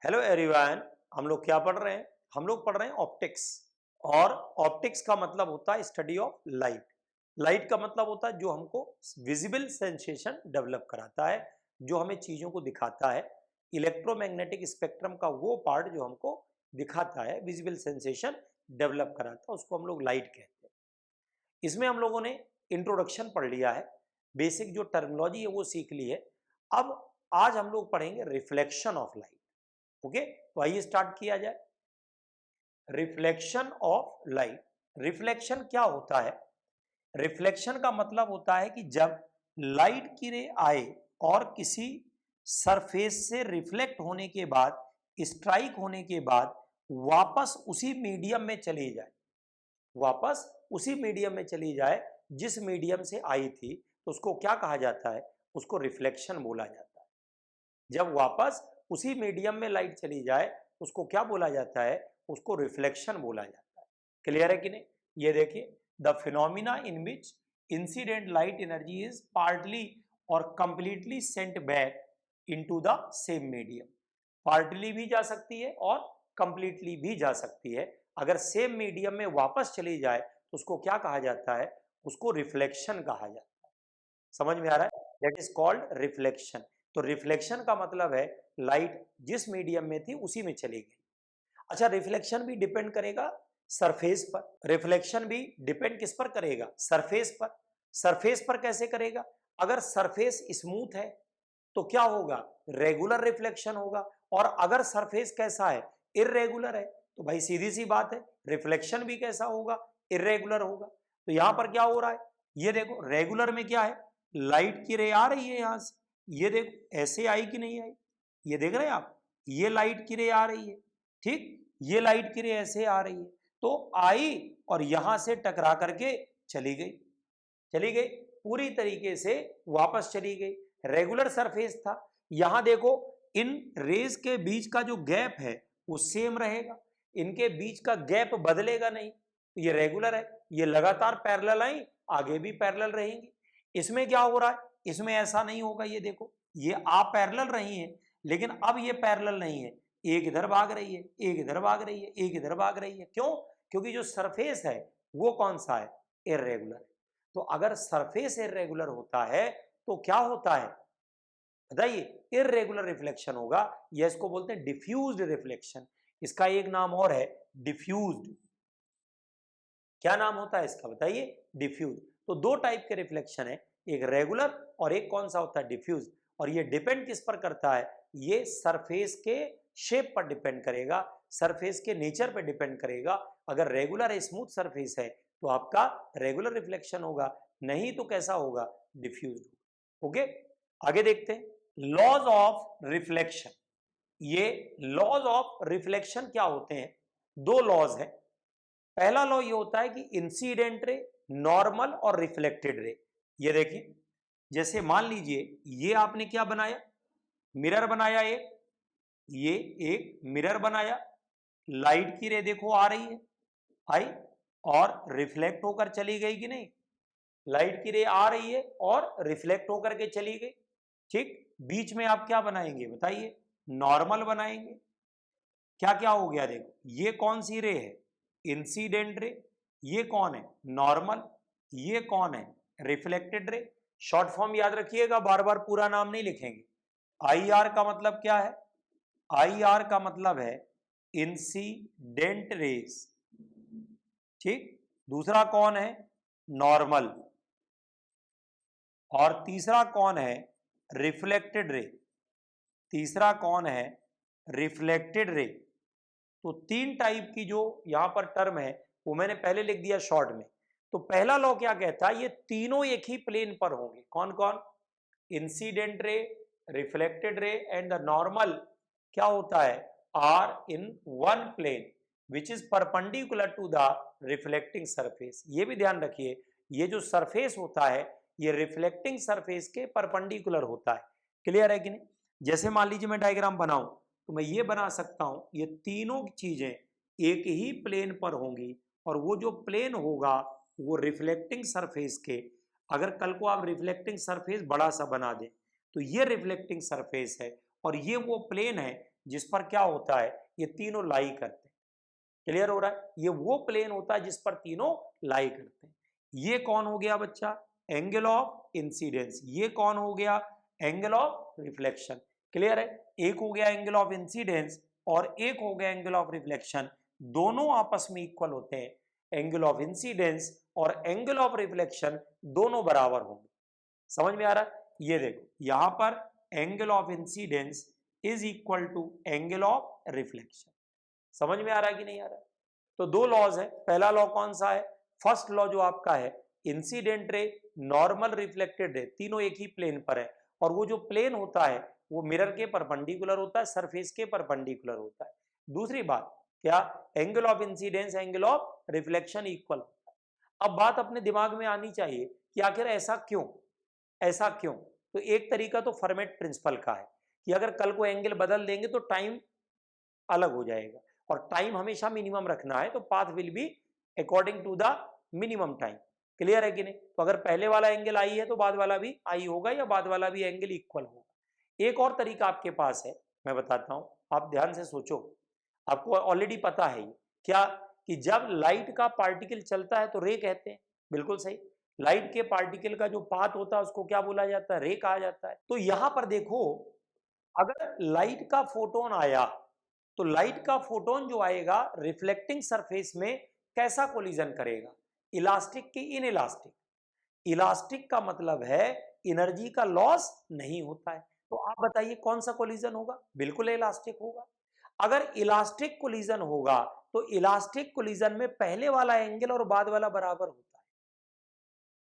Hello everyone, हम लोग क्या पढ़ रहे हैं? हम लोग पढ़ रहे हैं ऑप्टिक्स। और ऑप्टिक्स का मतलब होता है स्टडी ऑफ लाइट। लाइट का मतलब होता है जो हमको विजिबल सेंसेशन डेवलप कराता है, जो हमें चीजों को दिखाता है। इलेक्ट्रोमैग्नेटिक स्पेक्ट्रम का वो पार्ट जो हमको दिखाता है, विजिबल सेंसेशन डेवलप कराता है, उसको हम लोग लाइट कहते हैं। इसमें हम लोगों ने इंट्रोडक्शन पढ़ लिया है, बेसिक जो टर्मिनोलॉजी है वो सीख ली है। अब आज हम लोग पढ़ेंगे रिफ्लेक्शन ऑफ लाइट। ओके, तो आइए स्टार्ट किया जाए। Reflection of light. रिफ्लेक्शन क्या होता है? रिफ्लेक्शन का मतलब होता है कि जब लाइट की रे आए और किसी सरफेस से रिफ्लेक्ट होने के बाद, स्ट्राइक होने के बाद वापस उसी मीडियम में चली जाए, वापस उसी मीडियम में चली जाए जिस मीडियम से आई थी, तो उसको क्या कहा जाता है? उसको रिफ्लेक्शन बोला जाता है। जब वापस उसी मीडियम में लाइट चली जाए उसको क्या बोला जाता है? उसको रिफ्लेक्शन बोला जाता है। क्लियर है कि नहीं? ये देखिए, the phenomena in which incident light energy is partly और completely sent back into the same medium. Partly भी जा सकती है और कंप्लीटली भी जा सकती है। अगर सेम मीडियम में वापस चली जाए तो उसको क्या कहा जाता है? उसको रिफ्लेक्शन कहा जाता है। समझ में आ रहा है? That is called reflection. तो रिफ्लेक्शन का मतलब है लाइट जिस मीडियम में थी उसी में चली गई। अच्छा, रिफ्लेक्शन भी डिपेंड करेगा सरफेस पर। रिफ्लेक्शन भी डिपेंड किस पर करेगा? सरफेस पर। सरफेस पर कैसे करेगा? अगर सरफेस स्मूथ है तो क्या होगा? रेगुलर रिफ्लेक्शन होगा। और अगर सरफेस कैसा है? इरेगुलर है, तो भाई सीधी सी बात है, रिफ्लेक्शन भी कैसा होगा? इरेगुलर होगा। तो यहां पर क्या हो रहा है? ये देखो, रेगुलर में क्या है? लाइट की रे आ रही है यहां से, ये देखो ऐसे आई कि नहीं आई, ये देख रहे हैं आप, ये लाइट की रे आ रही है, ठीक, ये लाइट की रे ऐसे आ रही है, तो आई और यहां से टकरा करके चली गई, चली गई पूरी तरीके से वापस चली गई। रेगुलर सरफेस था। यहां देखो, इन रेज के बीच का जो गैप है वो सेम रहेगा, इनके बीच का गैप बदलेगा नहीं। तो ये रेगुलर है, ये लगातार पैरेलल आई, आगे भी पैरेलल रहेंगी। इसमें क्या हो रहा है? इसमें ऐसा नहीं होगा। ये देखो, ये आप पैरेलल रही है, लेकिन अब ये पैरेलल नहीं है, एक इधर भाग रही है, एक इधर भाग रही है, एक इधर भाग रही है। क्यों? क्योंकि जो सरफेस है वो कौन सा है? इरेगुलर। तो अगर सरफेस इरेगुलर होता है तो क्या होता है बताइए? इरेगुलर रिफ्लेक्शन होगा। या इसको बोलते हैं डिफ्यूज्ड रिफ्लेक्शन। इसका एक नाम और है डिफ्यूज्ड। क्या नाम होता है इसका बताइए? डिफ्यूज। तो दो टाइप के रिफ्लेक्शन है, एक रेगुलर और एक कौन सा होता है? डिफ्यूज। और ये डिपेंड किस पर करता है? ये सरफेस के शेप पर डिपेंड करेगा, सरफेस के नेचर पर डिपेंड करेगा। अगर रेगुलर स्मूथ सरफेस है तो आपका रेगुलर रिफ्लेक्शन होगा, नहीं तो कैसा होगा? डिफ्यूज। ओके, आगे देखते हैं लॉज ऑफ रिफ्लेक्शन। ये लॉज ऑफ रिफ्लेक्शन क्या होते हैं? दो लॉज है। पहला लॉ ये होता है कि इंसिडेंट रे, नॉर्मल और रिफ्लेक्टेड रे। ये देखिए, जैसे मान लीजिए ये आपने क्या बनाया? मिरर बनाया एक, ये एक मिरर बनाया, लाइट की रे देखो आ रही है, आई और रिफ्लेक्ट होकर चली गई कि नहीं? लाइट की रे आ रही है और रिफ्लेक्ट होकर के चली गई, ठीक। बीच में आप क्या बनाएंगे बताइए? नॉर्मल बनाएंगे। क्या क्या हो गया देखो, ये कौन सी रे है? Incident ray. ये कौन है? नॉर्मल। ये कौन है? Reflected ray. शॉर्ट फॉर्म याद रखिएगा, बार बार पूरा नाम नहीं लिखेंगे। आई आर का मतलब क्या है? आई आर का मतलब है इंसिडेंट रेस, ठीक। दूसरा कौन है? नॉर्मल। और तीसरा कौन है? Reflected ray. तीसरा कौन है? Reflected ray. तो तीन टाइप की जो यहां पर टर्म है वो मैंने पहले लिख दिया शॉर्ट में। तो पहला लॉ क्या कहता है? ये तीनों एक ही प्लेन पर होंगे। कौन कौन? Incident ray, reflected ray and the normal क्या होता है? Are in one plane which is perpendicular to the reflecting surface. ये भी ध्यान रखिए, ये जो सरफेस होता है ये रिफ्लेक्टिंग सरफेस के परपेंडिकुलर होता है। क्लियर है कि नहीं? जैसे मान लीजिए मैं डायग्राम बनाऊं तो मैं ये बना सकता हूं, ये तीनों चीजें एक ही प्लेन पर होंगी और वो जो प्लेन होगा वो रिफ्लेक्टिंग सरफेस के, अगर कल को आप रिफ्लेक्टिंग सरफेस बड़ा सा बना दें तो ये रिफ्लेक्टिंग सरफेस है और ये वो प्लेन है जिस पर क्या होता है, ये तीनों लाई करते हैं। क्लियर हो रहा है? ये वो प्लेन होता है जिस पर तीनों लाई करते हैं। ये कौन हो गया बच्चा? Angle of incidence. ये कौन हो गया? Angle of reflection. क्लियर है? एक हो गया एंगल ऑफ इंसिडेंस और एक हो गया एंगल ऑफ रिफ्लेक्शन। दोनों आपस में इक्वल होते हैं। एंगल ऑफ इंसिडेंस और एंगल ऑफ रिफ्लेक्शन दोनों बराबर होंगे। समझ में आ रहा है? ये देखो यहां पर angle of incidence is equal to angle of reflection. समझ में आ रहा है कि नहीं आ रहा है? तो दो लॉज है। पहला लॉ कौन सा है? फर्स्ट लॉ जो आपका है, इंसिडेंट रे, नॉर्मल, रिफ्लेक्टेड रे, तीनों एक ही प्लेन पर है और वो जो प्लेन होता है वो मिरर के परपेंडिकुलर होता है, सरफेस के परपेंडिकुलर होता है। दूसरी बात क्या? Angle of incidence angle of reflection equal होता है। अब बात अपने दिमाग में आनी चाहिए कि आखिर ऐसा क्यों? ऐसा क्यों? तो एक तरीका तो फर्मेट प्रिंसिपल का है कि अगर कल को एंगल बदल देंगे तो टाइम अलग हो जाएगा और टाइम हमेशा मिनिमम रखना है, तो path will be according to the minimum time. Clear है कि नहीं? तो अगर पहले वाला एंगल आई है तो बाद वाला भी आई होगा या बाद वाला भी एंगल इक्वल होगा। एक और तरीका आपके पास है, मैं बताता हूं, आप ध्यान से सोचो। आपको ऑलरेडी पता है क्या कि जब लाइट का पार्टिकल चलता है तो रे कहते हैं। बिल्कुल सही। लाइट के पार्टिकल का जो पाथ होता है उसको क्या बोला जाता है? रे कहा जाता है। तो यहां पर देखो, अगर लाइट का फोटोन आया तो लाइट का फोटोन जो आएगा रिफ्लेक्टिंग सरफेस में कैसा कोलिजन करेगा? इलास्टिक की इनइलास्टिक? इलास्टिक का मतलब है एनर्जी का लॉस नहीं होता है। तो आप बताइए कौन सा कोलिजन होगा? बिल्कुल इलास्टिक होगा। अगर इलास्टिक कोलिजन होगा तो इलास्टिक कोलिजन में पहले वाला एंगल और बाद वाला बराबर होता है।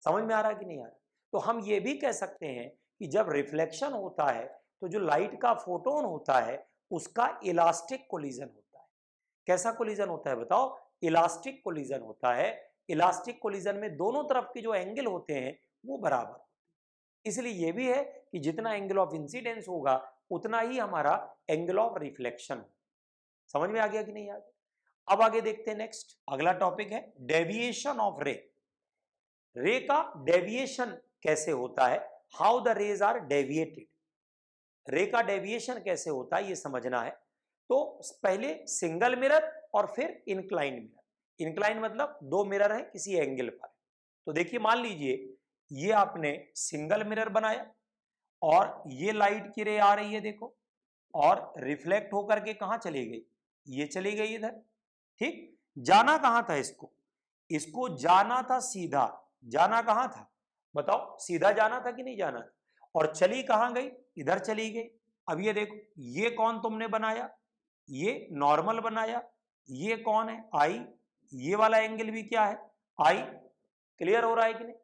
समझ में आ रहा है कि नहीं आ रहा? तो हम ये भी कह सकते हैं कि जब रिफ्लेक्शन होता है तो जो लाइट का फोटोन होता है उसका इलास्टिक कोलिजन होता है। कैसा कोलिजन होता है बताओ? इलास्टिक कोलिजन होता है। इलास्टिक कोलिजन में दोनों तरफ के जो एंगल होते हैं वो बराबर होते हैं। इसलिए ये भी है कि जितना एंगल ऑफ इंसिडेंस होगा उतना ही हमारा एंगल ऑफ रिफ्लेक्शन होगा। समझ में आ गया कि नहीं आ गया? अब आगे देखते हैं। नेक्स्ट अगला टॉपिक है डेविएशन ऑफ रे। रे का डेविएशन कैसे होता है? How the rays are deviated. Ray का डेविएशन कैसे होता है ये समझना है। तो पहले सिंगल मिरर और फिर इंक्लाइन मिरर। इंक्लाइन मतलब दो मिरर है किसी एंगल पर। तो देखिए मान लीजिए ये आपने सिंगल मिरर बनाया और ये लाइट की रे आ रही है देखो, और रिफ्लेक्ट होकर के कहां चली गई? ये चली गई इधर। ठीक, जाना कहां था इसको? इसको जाना था सीधा। जाना कहां था बताओ? सीधा जाना था कि नहीं जाना था? और चली कहां गई? इधर चली गई। अब ये देखो, ये कौन तुमने बनाया? ये नॉर्मल बनाया। ये कौन है? आई। ये वाला एंगल भी क्या है? आई। क्लियर हो रहा है कि नहीं?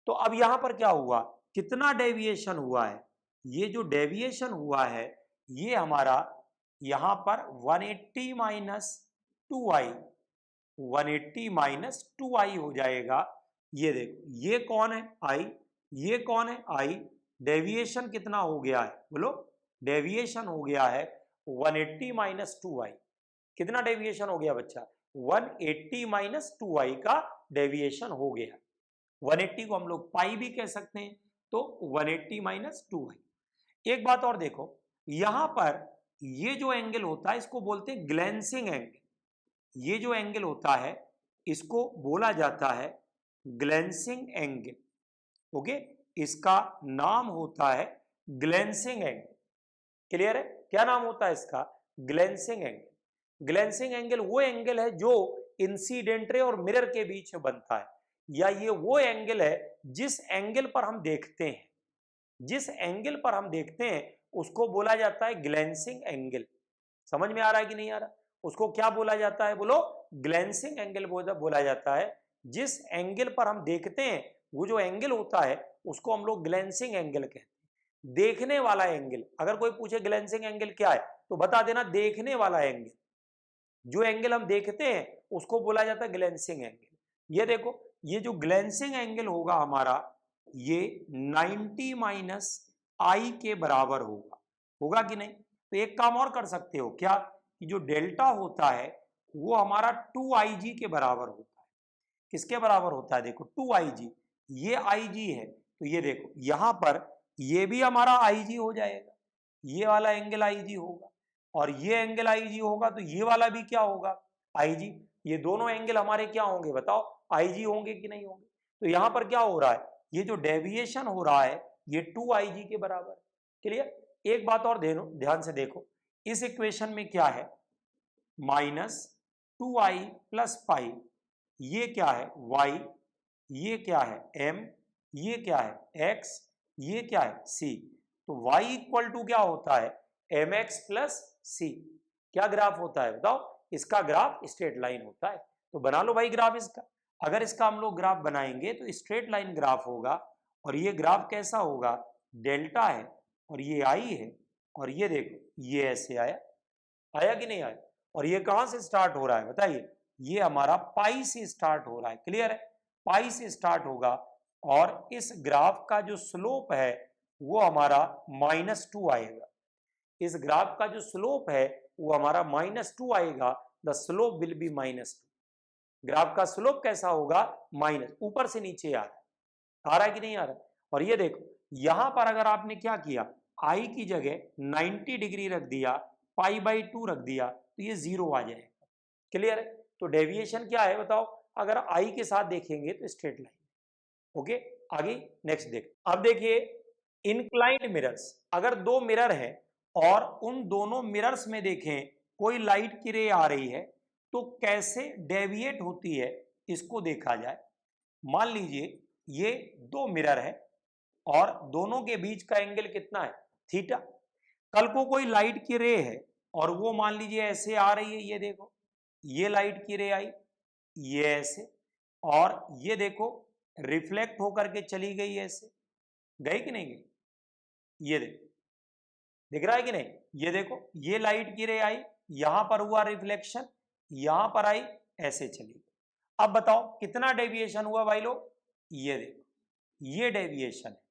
तो अब यहां पर क्या हुआ? कितना डेविएशन हुआ है? ये जो डेविएशन हुआ है ये हमारा यहां पर 180 माइनस 2i, 180 माइनस 2i हो जाएगा। ये देखो ये कौन है? आई। ये कौन है? आई। डेविएशन कितना हो गया है बोलो? डेविएशन हो गया है 180 माइनस 2i। कितना डेविएशन हो गया बच्चा? 180 माइनस 2i का डेविएशन हो गया। 180 को हम लोग पाई भी कह सकते हैं, तो 180 माइनस 2i। एक बात और देखो, यहां पर ये जो एंगल होता है इसको बोलते हैं ग्लेंसिंग एंगल। ये जो एंगल होता है इसको बोला जाता है ग्लेंसिंग एंगल। ओके, इसका नाम होता है ग्लेंसिंग एंगल। क्लियर है? क्या नाम होता है इसका? ग्लेंसिंग एंगल। ग्लेंसिंग एंगल वो एंगल है जो इंसिडेंट रे और मिरर के बीच में बनता है, या ये वो एंगल है जिस एंगल पर हम देखते हैं, जिस एंगल पर हम देखते हैं उसको बोला जाता है ग्लेंसिंग एंगल। समझ में आ रहा है कि नहीं आ रहा? उसको क्या बोला जाता है बोलो? ग्लेंसिंग एंगल बोला जाता है। जिस एंगल पर हम देखते हैं वो जो एंगल होता है उसको हम लोग ग्लेंसिंग एंगल कहते हैं। देखने वाला एंगल। अगर कोई पूछे ग्लेंसिंग एंगल क्या है तो बता देना देखने वाला एंगल। जो एंगल हम देखते हैं उसको बोला जाता है ग्लेंसिंग एंगल। ये देखो, ये जो ग्लेंसिंग एंगल होगा हमारा ये 90 माइनस आई के बराबर होगा। होगा कि नहीं? तो एक काम और कर सकते हो क्या, कि जो डेल्टा होता है वो हमारा 2IG के बराबर होता है। किसके बराबर होता है? देखो 2IG। ये IG है तो ये देखो यहां पर ये भी हमारा IG हो जाएगा। ये वाला एंगल IG होगा और ये एंगल आई जी होगा, तो ये वाला भी क्या होगा, आई जी। ये दोनों एंगल हमारे क्या होंगे बताओ, आई जी होंगे कि नहीं होंगे। तो यहां पर क्या हो रहा है, ये जो डेविएशन हो रहा है ये 2IG के बराबर। क्लियर। एक बात और ध्यान से देखो, इस इक्वेशन में क्या है, -2I प्लस पाई, ये क्या है y, ये क्या है m, ये क्या है x, ये क्या है c। तो y इक्वल टू क्या होता है, mx प्लस c। क्या ग्राफ होता है बताओ, इसका ग्राफ स्ट्रेट लाइन होता है। तो बना लो भाई ग्राफ इसका। अगर इसका हम लोग ग्राफ बनाएंगे तो स्ट्रेट लाइन ग्राफ होगा, और ये ग्राफ कैसा होगा, डेल्टा है और ये आई है, और ये देखो ये ऐसे आया, आया कि नहीं आया। और ये कहां से स्टार्ट हो रहा है बताइए, ये हमारा पाई से स्टार्ट हो रहा है। क्लियर है, पाई से स्टार्ट होगा, और इस ग्राफ का जो स्लोप है वो हमारा -2 आएगा। इस ग्राफ का जो स्लोप है वो हमारा -2 आएगा। The slope will be -2। Graph का स्लोप कैसा होगा, माइनस, ऊपर से नीचे आ रहा है कि नहीं आ रहा। और ये देखो यहां पर अगर आपने क्या किया, आई की जगह 90 डिग्री रख दिया, पाई/2 रख दिया, तो ये 0 आ जाएगा। क्लियर है। तो डेविएशन क्या है बताओ, अगर आई के साथ देखेंगे तो स्ट्रेट लाइन। ओके, आगे नेक्स्ट देख। अब देखिए इंक्लाइंड मिरर्स, अगर दो मिरर हैं और उन दोनों मिरर्स में देखें कोई लाइट की रे आ रही है तो कैसे डेविएट होती है इसको देखा जाए। मान लीजिए ये दो मिरर है और दोनों के बीच का एंगल कितना है, थीटा। कल को कोई लाइट की रे है और वो मान लीजिए ऐसे आ रही है, ये देखो ये लाइट की रे आई, ये ऐसे, और ये देखो रिफ्लेक्ट होकर के चली गई ऐसे, गई कि नहीं गई, ये देखो दिख रहा है कि नहीं। ये देखो ये लाइट की रे आई, यहां पर हुआ रिफ्लेक्शन, यहां पर आई, ऐसे चली गई। अब बताओ कितना डेविएशन हुआ भाई लोग, ये देखो ये डेविएशन है,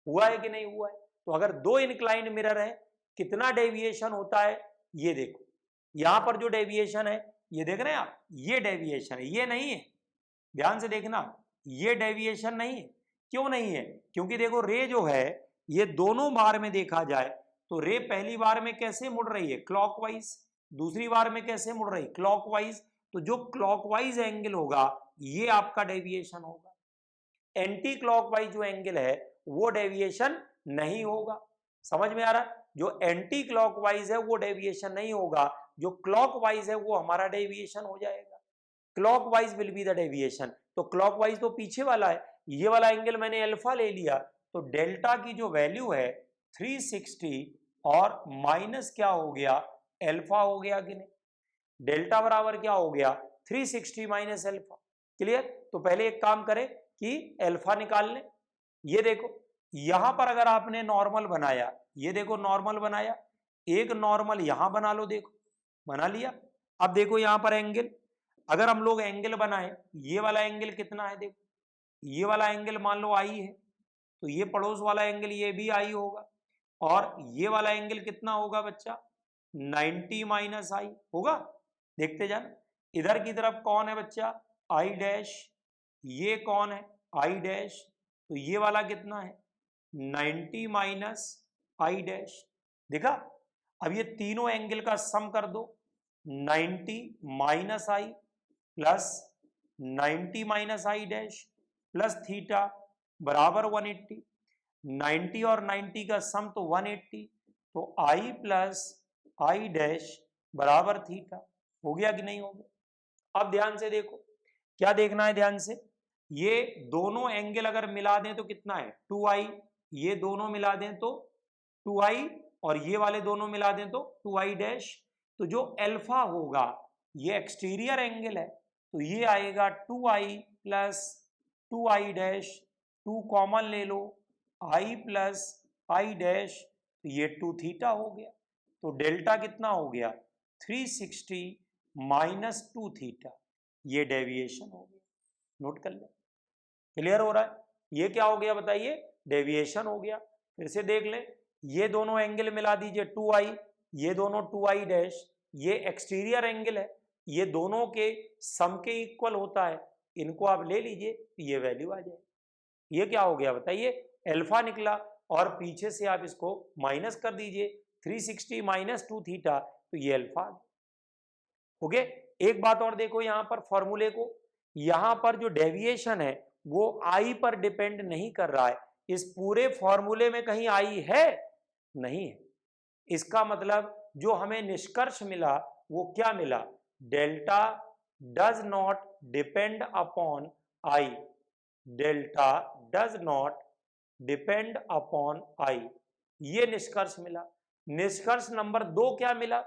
हुआ है कि नहीं हुआ है। तो अगर दो इंक्लाइंड मिरर है कितना डेविएशन होता है, ये देखो यहां पर जो डेविएशन है, ये देख रहे हैं आप, ये डेविएशन है, ये नहीं है। ध्यान से देखना, ये डेविएशन नहीं है। क्यों नहीं है, क्योंकि देखो रे जो है ये दोनों बार में देखा जाए तो रे पहली बार में कैसे मुड़ रही है, क्लॉकवाइज, दूसरी बार में कैसे मुड़ रही है, क्लॉकवाइज। तो जो क्लॉकवाइज एंगल होगा ये आपका डेविएशन होगा। एंटी क्लॉकवाइज जो एंगल है वो डेविएशन नहीं होगा। समझ में आ रहा है, जो एंटी क्लॉकवाइज है वो डेविएशन नहीं होगा, जो क्लॉकवाइज है वो हमारा डेविएशन हो जाएगा। Clockwise will be the deviation. तो क्लॉकवाइज तो पीछे वाला है, ये वाला एंगल मैंने अल्फा ले लिया, तो डेल्टा की जो वैल्यू है 360 और माइनस क्या हो गया, अल्फा हो गया कि नहीं। डेल्टा बराबर क्या हो गया, 360 माइनस अल्फा। क्लियर। तो पहले एक काम करें कि अल्फा निकाल लें। ये देखो यहां पर अगर आपने नॉर्मल बनाया, ये देखो नॉर्मल बनाया, एक नॉर्मल यहां बना लो, देखो बना लिया। अब देखो यहां पर एंगल, अगर हम लोग एंगल बनाए, ये वाला एंगल कितना है, देखो ये वाला एंगल मान लो आई है, तो ये पड़ोस वाला एंगल ये भी आई होगा, और ये वाला एंगल कितना होगा बच्चा, 90 माइनस आई होगा। देखते जाना, इधर की तरफ कौन है बच्चा, आई डैश, ये कौन है, आई डैश, तो ये वाला कितना है, 90 माइनस आई डैश। देखा। अब ये तीनों एंगल का सम कर दो, 90 minus I plus 90 minus I dash plus theta बराबर 180। 90 और 90 का सम तो 180, तो आई प्लस आई डैश बराबर थीटा। हो गया कि नहीं हो गया। अब ध्यान से देखो, क्या देखना है ध्यान से, ये दोनों एंगल अगर मिला दें तो कितना है, 2i, ये दोनों मिला दें तो 2i, और ये वाले दोनों मिला दें तो 2i डैश। तो जो अल्फा होगा ये एक्सटीरियर एंगल है, तो ये आएगा 2i plus 2i dash, 2 common ले लो, i प्लस आई डैश, तो ये 2 थीटा हो गया। तो डेल्टा कितना हो गया, 360 माइनस 2 थीटा, ये डेविएशन हो गया। नोट कर ले, क्लियर हो रहा है। ये क्या हो गया बताइए, डेविएशन हो गया। फिर से देख ले, ये दोनों एंगल मिला दीजिए 2i, ये दोनों 2i डैश, ये एक्सटीरियर एंगल है, ये दोनों के सम के इक्वल होता है, इनको आप ले लीजिए, ये वैल्यू आ जाएगी। ये क्या हो गया बताइए, अल्फा निकला, और पीछे से आप इसको माइनस कर दीजिए, 360 माइनस 2 थीटा, तो ये अल्फा आ गया। ओके, एक बात और देखो यहां पर फॉर्मूले को, यहां पर जो डेविएशन है वो आई पर डिपेंड नहीं कर रहा है। इस पूरे फॉर्मूले में कहीं आई है नहीं है। इसका मतलब जो हमें निष्कर्ष मिला वो क्या मिला, delta does not depend upon I, delta does not depend upon I, ये निष्कर्ष मिला। निष्कर्ष नंबर 2 क्या मिला,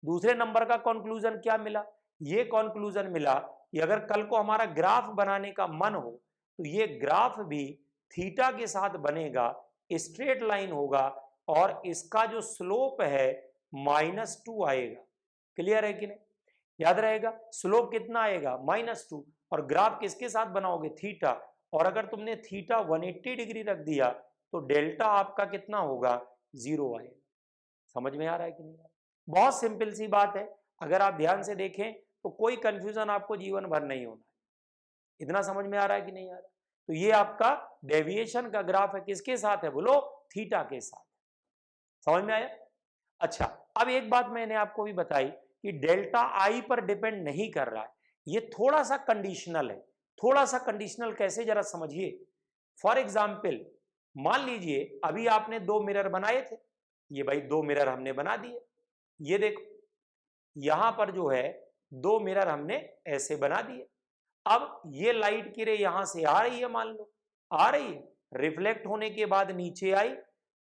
दूसरे नंबर का कंक्लूजन क्या मिला, ये कंक्लूजन मिला कि अगर कल को हमारा ग्राफ बनाने का मन हो तो ये ग्राफ भी थीटा के साथ बनेगा, स्ट्रेट लाइन होगा और इसका जो स्लोप है -2 आएगा। क्लियर है कि नहीं, याद रहेगा स्लोप कितना आएगा -2, और ग्राफ किसके साथ बनाओगे, थीटा, और अगर तुमने थीटा 180 डिग्री रख दिया तो डेल्टा आपका कितना होगा, 0 आएगा। समझ में आ रहा है कि नहीं आ रहा है? बहुत सिंपल सी बात है, अगर आप ध्यान से देखें तो कोई कंफ्यूजन आपको जीवन भर नहीं होना है। इतना समझ में आ रहा है कि नहीं आ रहा है? तो ये आपका डेविएशन का ग्राफ है, किसके साथ है बोलो, थीटा के साथ। समझ में आया? अच्छा, अब एक बात मैंने आपको भी बताई कि डेल्टा आई पर डिपेंड नहीं कर रहा है, ये थोड़ा सा कंडीशनल है। थोड़ा सा कंडीशनल कैसे, जरा समझिए। फॉर एग्जाम्पल मान लीजिए अभी आपने 2 मिरर बनाए थे, ये भाई 2 मिरर हमने बना दिए, ये देखो यहां पर जो है 2 मिरर हमने ऐसे बना दिए। अब ये लाइट की रे यहां से आ रही है, मान लो आ रही है, रिफ्लेक्ट होने के बाद नीचे आई,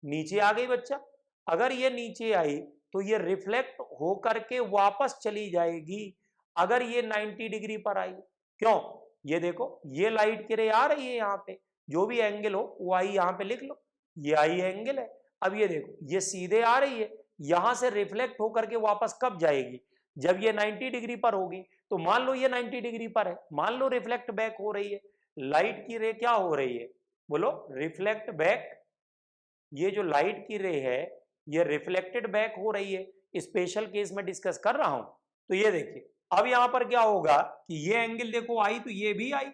नीचे आ गई बच्चा। अगर ये नीचे आई तो ये रिफ्लेक्ट होकर के वापस चली जाएगी अगर ये 90 डिग्री पर आई। क्यों, ये देखो ये लाइट की रे आ रही है, यहाँ पे जो भी एंगल हो वो आई यहाँ पे लिख लो, ये आई एंगल है। अब ये देखो ये सीधे आ रही है, यहां से रिफ्लेक्ट होकर के वापस कब जाएगी, जब ये 90 डिग्री पर होगी। तो मान लो ये 90 डिग्री पर है, मान लो रिफ्लेक्ट बैक हो रही है, लाइट की रे क्या हो रही है बोलो, रिफ्लेक्ट बैक। ये जो लाइट की रे है ये रिफ्लेक्टेड बैक हो रही है, स्पेशल केस में डिस्कस कर रहा हूं। तो ये देखिए अब यहां पर क्या होगा कि ये एंगल देखो आई तो ये भी आई।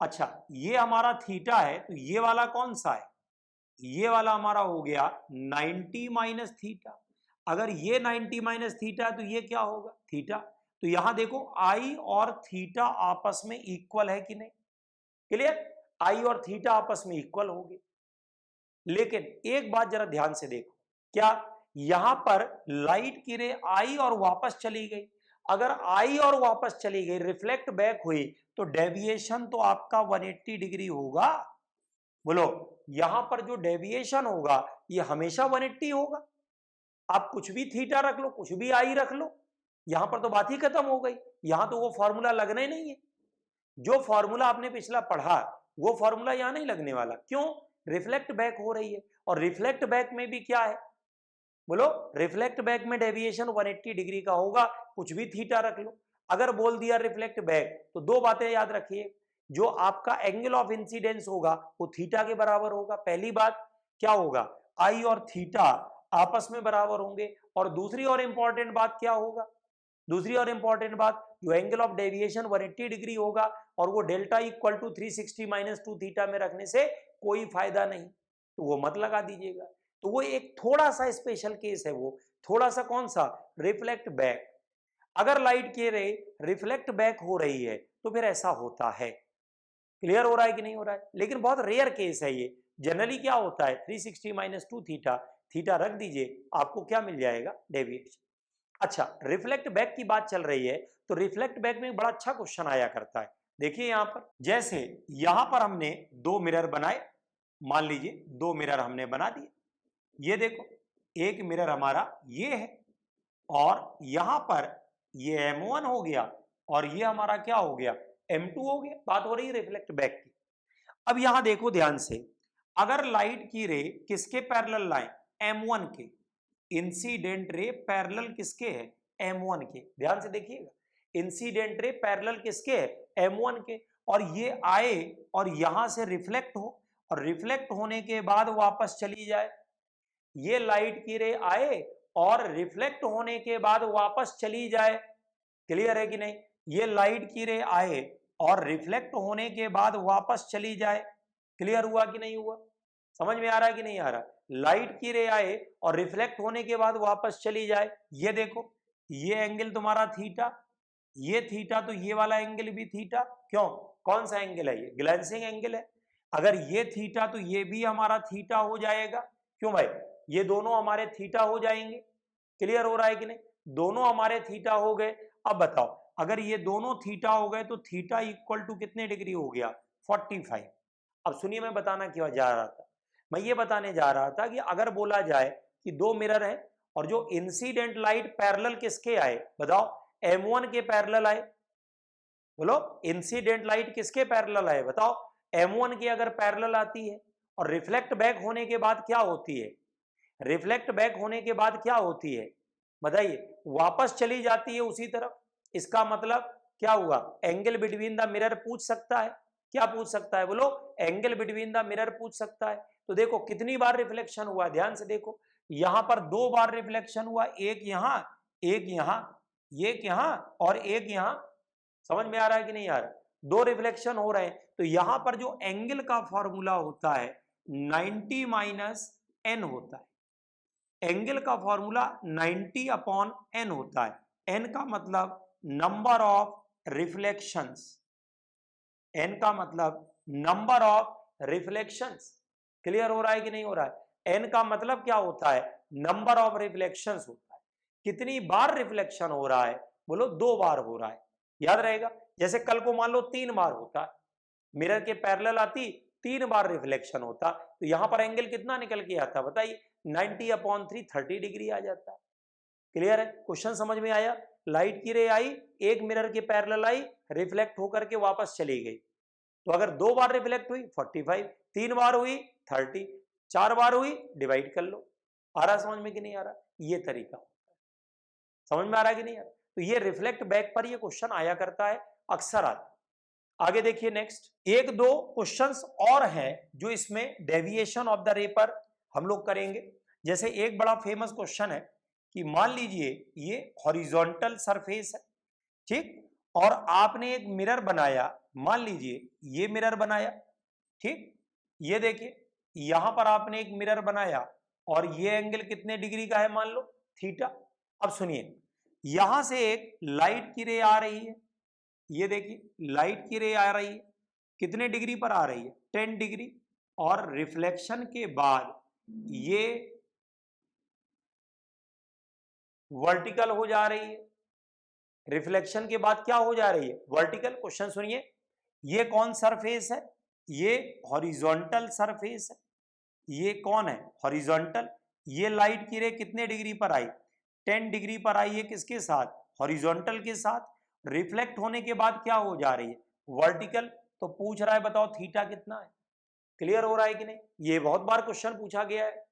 अच्छा ये हमारा थीटा है तो ये वाला कौन सा है, ये वाला हमारा हो गया 90 माइनस थीटा। अगर ये 90 माइनस थीटा है तो ये क्या होगा, थीटा। तो यहां देखो आई और थीटा आपस में इक्वल है कि नहीं, क्लियर, आई और थीटा आपस में इक्वल होगी। लेकिन एक बात जरा ध्यान से देखो, क्या यहां पर लाइट की रे आई और वापस चली गई, अगर आई और वापस चली गई रिफ्लेक्ट बैक हुई तो डेविएशन तो आपका 180 डिग्री होगा। बोलो यहां पर जो डेविएशन होगा ये हमेशा 180 होगा। आप कुछ भी थीटा रख लो, कुछ भी आई रख लो, यहां पर तो बात ही खत्म हो गई, यहां तो वो फॉर्मूला लगना ही नहीं है। जो फॉर्मूला आपने पिछला पढ़ा वो फॉर्मूला यहां नहीं लगने वाला। क्यों, रिफ्लेक्ट बैक हो रही है, और रिफ्लेक्ट बैक में भी क्या है बोलो, रिफ्लेक्ट बैक में डेविएशन 180 डिग्री का होगा, कुछ भी थीटा रख लो। अगर बोल दिया रिफ्लेक्ट बैक तो दो बातें याद रखिए, जो आपका एंगल ऑफ इंसिडेंस होगा वो थीटा के बराबर होगा, पहली बात क्या होगा, आई और थीटा आपस में बराबर होंगे। और दूसरी और इंपॉर्टेंट बात क्या होगा, दूसरी और इंपॉर्टेंट बात, जो एंगल ऑफ डेविएशन 180 डिग्री होगा और वो delta equal to 360 minus 2 theta में रखने से कोई फायदा नहीं, तो वो मत लगा दीजिएगा। तो वो एक थोड़ा सा स्पेशल केस है, वो थोड़ा सा कौन सा, रिफ्लेक्ट बैक। अगर लाइट की रे रिफ्लेक्ट बैक हो रही है तो फिर ऐसा होता है। क्लियर हो रहा है कि नहीं हो रहा है, लेकिन बहुत रेयर केस है ये। जनरली क्या होता है 360 माइनस 2 थीटा, थीटा रख दीजिए आपको क्या मिल जाएगा, डेविएशन। अच्छा रिफ्लेक्ट बैक की बात चल रही है तो रिफ्लेक्ट बैक में बड़ा अच्छा क्वेश्चन आया करता है। देखिए यहां पर, जैसे यहां पर हमने 2 मिरर बनाए, मान लीजिए 2 मिरर हमने बना दिए, ये देखो एक मिरर हमारा ये है और यहां पर ये M1 हो गया और ये हमारा क्या हो गया, M2 हो गया। बात हो रही है रिफ्लेक्ट बैक की। अब यहां देखो ध्यान से, अगर लाइट की रे किसके पैरेलल लाए, M1 के, इंसिडेंट रे पैरेलल किसके है, M1 के, ध्यान से देखिएगा, इंसिडेंट रे पैरेलल किसके है, M1 के, और ये आए और यहां से रिफ्लेक्ट हो और रिफ्लेक्ट होने के बाद वापस चली जाए। ये लाइट की रे आए और रिफ्लेक्ट होने के बाद वापस चली जाए। क्लियर है कि नहीं, ये लाइट की रे आए और रिफ्लेक्ट होने के बाद वापस चली जाए। क्लियर हुआ कि नहीं हुआ, समझ में आ रहा है कि नहीं आ रहा? लाइट की रे आए और रिफ्लेक्ट होने के बाद वापस चली जाए, ये देखो ये एंगल तुम्हारा थीटा, ये थीटा, तो ये वाला एंगल भी थीटा। क्यों? कौन सा एंगल है? ये ग्लेंसिंग एंगल है। अगर ये थीटा तो ये भी हमारा थीटा हो जाएगा। क्यों भाई? ये दोनों हमारे थीटा हो जाएंगे। क्लियर हो रहा है कि नहीं? दोनों हमारे थीटा हो गए। अब बताओ, अगर ये दोनों थीटा हो गए तो थीटा इक्वल टू कितने डिग्री हो गया? 45। अब सुनिए, मैं बताना क्यों जा रहा था, मैं ये बताने जा रहा था कि अगर बोला जाए कि दो मिरर है और जो इंसिडेंट लाइट पैरेलल किसके आए, बताओ? M1 के पैरेलल आए। बोलो, इंसिडेंट लाइट किसके पैरेलल आए, बताओ? M1 के अगर पैरेलल आती है और रिफ्लेक्ट बैक होने के बाद क्या होती है? रिफ्लेक्ट बैक होने के बाद क्या होती है बताइए? वापस चली जाती है उसी तरफ। इसका मतलब क्या हुआ? एंगल बिटवीन द मिरर पूछ सकता है। क्या पूछ सकता है? बोलो, एंगल बिटवीन द मिरर पूछ सकता है। तो देखो कितनी बार रिफ्लेक्शन हुआ, ध्यान से देखो। यहां पर 2 बार रिफ्लेक्शन हुआ, एक यहां, एक यहां, एक यहां और एक यहां। समझ में आ रहा है कि नहीं आ रहा? 2 रिफ्लेक्शन हो रहे हैं। तो यहां पर जो एंगल का फॉर्मूला होता है 90 माइनस एन होता है। एंगल का फॉर्मूला 90 अपॉन एन होता है। एन का मतलब नंबर ऑफ रिफ्लेक्शंस, एन का मतलब नंबर ऑफ रिफ्लेक्शंस। क्लियर हो रहा है कि नहीं हो रहा है? एन का मतलब क्या होता है? नंबर ऑफ रिफ्लेक्शंस होता है। कितनी बार रिफ्लेक्शन हो रहा है? बोलो, 2 बार हो रहा है। याद रहेगा? जैसे कल को मान लो 3 बार होता है, मिरर के पैरेलल आती, 3 बार रिफ्लेक्शन होता, तो यहां पर एंगल कितना निकल के आता बताइए? 90 अपॉन 3, 30 डिग्री आ जाता है। क्लियर है? क्वेश्चन समझ में आया? लाइट की रे आई, एक मिरर के पैरेलल आई, रिफ्लेक्ट होकर के वापस चली गई। तो अगर 2 बार रिफ्लेक्ट हुई 45, 3 बार हुई 30, 4 बार हुई, डिवाइड कर लो। आ रहा समझ में कि नहीं आ रहा? ये तरीका होता है। समझ में आ रहा है कि नहीं आ रहा? तो ये रिफ्लेक्ट बैक पर ये क्वेश्चन आया करता है, अक्सर आता है। आगे देखिए नेक्स्ट, एक दो क्वेश्चंस और हैं जो इसमें डेविएशन ऑफ द रे पर हम लोग करेंगे। जैसे एक बड़ा फेमस क्वेश्चन है कि मान लीजिए ये हॉरिजॉन्टल सरफेस है, ठीक, और आपने एक मिरर बनाया, मान लीजिए ये मिरर बनाया, ठीक, ये देखिए यहां पर आपने एक मिरर बनाया और ये एंगल कितने डिग्री का है? मान लो थीटा। अब सुनिए, यहां से एक लाइट की रे आ रही है, ये देखिए लाइट की रे आ रही है, कितने डिग्री पर आ रही है? 10 डिग्री। और रिफ्लेक्शन के बाद ये वर्टिकल हो जा रही है। रिफ्लेक्शन के बाद क्या हो जा रही है? वर्टिकल। क्वेश्चन सुनिए, ये कौन सरफेस है? ये हॉरिजॉन्टल सरफेस है। ये कौन है? हॉरिजॉन्टल। ये लाइट की रे कितने डिग्री पर आई? 10 डिग्री पर आई है। किसके साथ? हॉरिजॉन्टल के साथ। रिफ्लेक्ट होने के बाद क्या हो जा रही है? वर्टिकल। तो पूछ रहा है बताओ थीटा कितना है? क्लियर हो रहा है कि नहीं? ये बहुत बार क्वेश्चन पूछा गया है।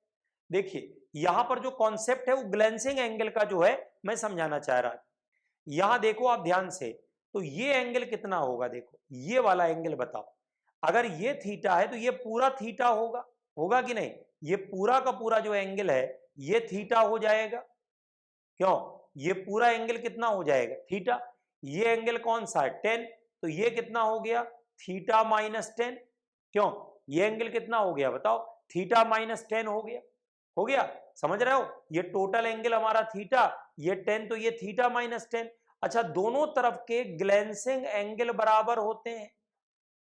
देखिए यहां पर जो कॉन्सेप्ट है वो ग्लेंसिंग एंगल का जो है मैं समझाना चाह रहा हूं। यहां देखो आप ध्यान से, तो ये एंगल कितना होगा? देखो ये वाला एंगल बताओ। अगर ये थीटा है तो ये पूरा थीटा होगा, होगा कि नहीं? ये पूरा का पूरा जो एंगल है ये थीटा हो जाएगा। क्यों? ये पूरा एंगल कितना हो जाएगा? थीटा। ये एंगल कौन सा है? 10। तो ये कितना हो गया? Theta minus 10। क्यों? ये एंगल कितना हो गया बताओ? थीटा माइनस 10 हो गया। हो गया? समझ रहे हो? ये टोटल एंगल हमारा थीटा, ये 10, तो ये थीटा माइनस 10। अच्छा, दोनों तरफ के ग्लेंसिंग एंगल बराबर होते हैं।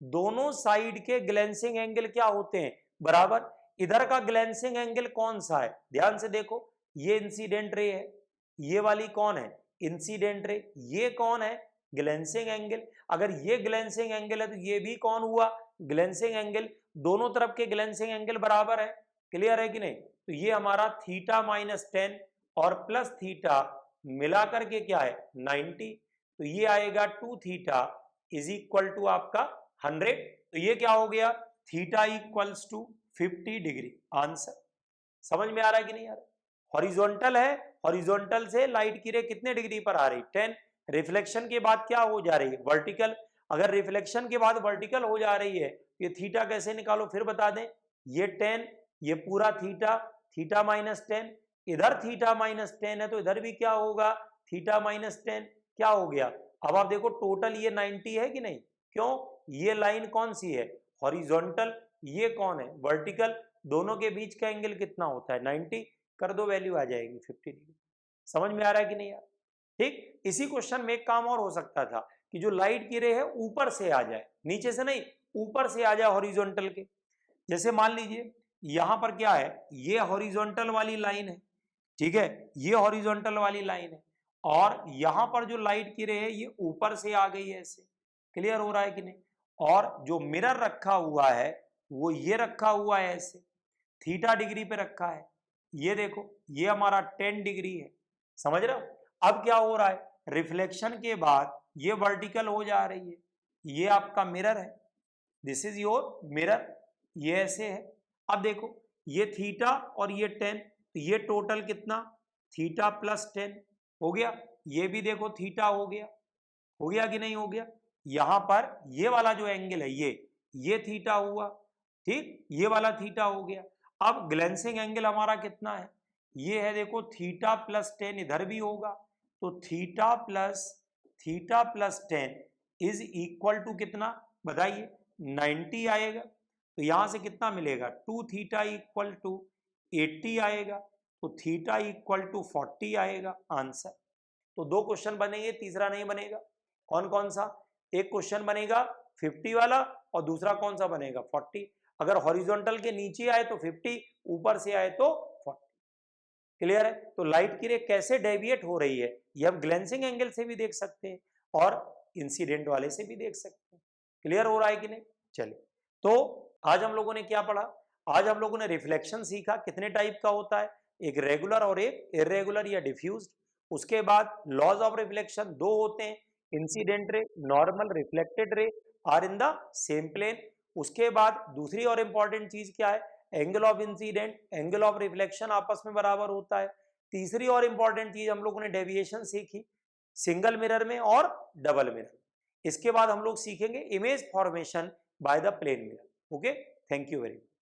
दोनों साइड के ग्लेंसिंग एंगल क्या होते हैं? बराबर। इधर का ग्लेंसिंग एंगल कौन सा है? ध्यान से देखो, ये इंसिडेंट रे है, ये वाली कौन है? Incident ray. ये कौन है? ग्लेंसिंग एंगल। अगर ये ग्लेंसिंग एंगल है तो ये भी कौन हुआ? ग्लेंसिंग एंगल। दोनों तरफ के ग्लेंसिंग एंगल बराबर है। क्लियर है कि नहीं? तो ये हमारा थीटा माइनस 10 और प्लस थीटा मिला करके क्या है? 90। तो ये आएगा 2 थीटा इज इक्वल टू आपका 100। तो ये क्या हो गया? Theta equals to 50 degree. Answer समझ में आ रहा है कि नहीं आ रहा? हॉरिजॉन्टल है, हॉरिजॉन्टल से लाइट की रे कितने डिग्री पर आ रही? 10। रिफ्लेक्शन के बाद क्या हो जा रही है? वर्टिकल। अगर रिफ्लेक्शन के बाद वर्टिकल हो जा रही है ये थीटा कैसे निकालो फिर बता दें। ये 10, ये पूरा थीटा, थीटा माइनस 10, इधर थीटा माइनस 10 है तो इधर भी क्या होगा? Theta minus 10। क्या हो गया? अब आप देखो टोटल ये 90 है कि नहीं? क्यों? ये लाइन कौन सी है? हॉरिजॉन्टल। ये कौन है? वर्टिकल। दोनों के बीच का एंगल कितना होता है 90, कर दो वैल्यू आ जाएगी 50 डिग्री। समझ में आ रहा है कि नहीं यार? ठीक, इसी क्वेश्चन में एक काम और हो सकता था कि जो लाइट की रे है ऊपर से आ जाए, नीचे से नहीं, ऊपर से आ जाए हॉरिजॉन्टल के। जैसे मान लीजिए यहां पर क्या है, ये हॉरिजॉन्टल वाली लाइन है, ठीक है, ये हॉरिजॉन्टल वाली लाइन है, और यहां पर जो लाइट की रे है ये ऊपर से आ गई है ऐसे। क्लियर हो रहा है कि नहीं? और जो मिरर रखा हुआ है वो ये रखा हुआ है ऐसे, थीटा डिग्री पे रखा है। ये देखो ये हमारा 10 डिग्री है, समझ रहे हो? अब क्या हो रहा है, रिफ्लेक्शन के बाद ये वर्टिकल हो जा रही है, ये आपका मिरर है, दिस इज योर मिरर, ये ऐसे है। अब देखो ये थीटा और ये 10, तो ये टोटल कितना, थीटा प्लस 10 हो गया। ये भी देखो थीटा हो गया कि नहीं हो गया? यहां पर ये वाला जो एंगल है ये थीटा हुआ, ठीक, ये वाला थीटा हो गया। अब ग्लेंसिंग एंगल हमारा कितना है, ये है देखो थीटा प्लस 10, इधर भी होगा, तो theta plus 10 is equal to कितना बताइए, 90 आएगा। तो यहां से कितना मिलेगा, 2 थीटा इक्वल टू 80 आएगा, तो थीटा इक्वल टू 40 आएगा आंसर। तो दो क्वेश्चन बनेंगे, तीसरा नहीं बनेगा। कौन कौन सा? एक क्वेश्चन बनेगा 50 वाला और दूसरा कौन सा बनेगा 40। अगर हॉरिजॉन्टल के नीचे आए तो 50, ऊपर से आए तो 40। क्लियर है? तो लाइट की रे कैसे डेविएट हो रही है ये हम ग्लेंसिंग एंगल से भी देख सकते हैं और इंसिडेंट वाले से भी देख सकते हैं। क्लियर हो रहा है कि नहीं? चलिए, तो आज हम लोगों ने क्या पढ़ा, आज हम लोगों ने रिफ्लेक्शन सीखा, कितने टाइप का होता है, एक रेगुलर और एक इरेगुलर या डिफ्यूज्ड। उसके बाद लॉज ऑफ रिफ्लेक्शन दो होते हैं, incident ray, normal reflected ray are in the same plane. उसके बाद दूसरी और इंपॉर्टेंट चीज क्या है, angle of incident angle of reflection आपस में बराबर होता है। तीसरी और इंपॉर्टेंट चीज हम लोगों ने डेविएशन सीखी, सिंगल मिरर में और डबल मिरर। इसके बाद हम लोग सीखेंगे image formation by the plane mirror. Okay, thank you very much.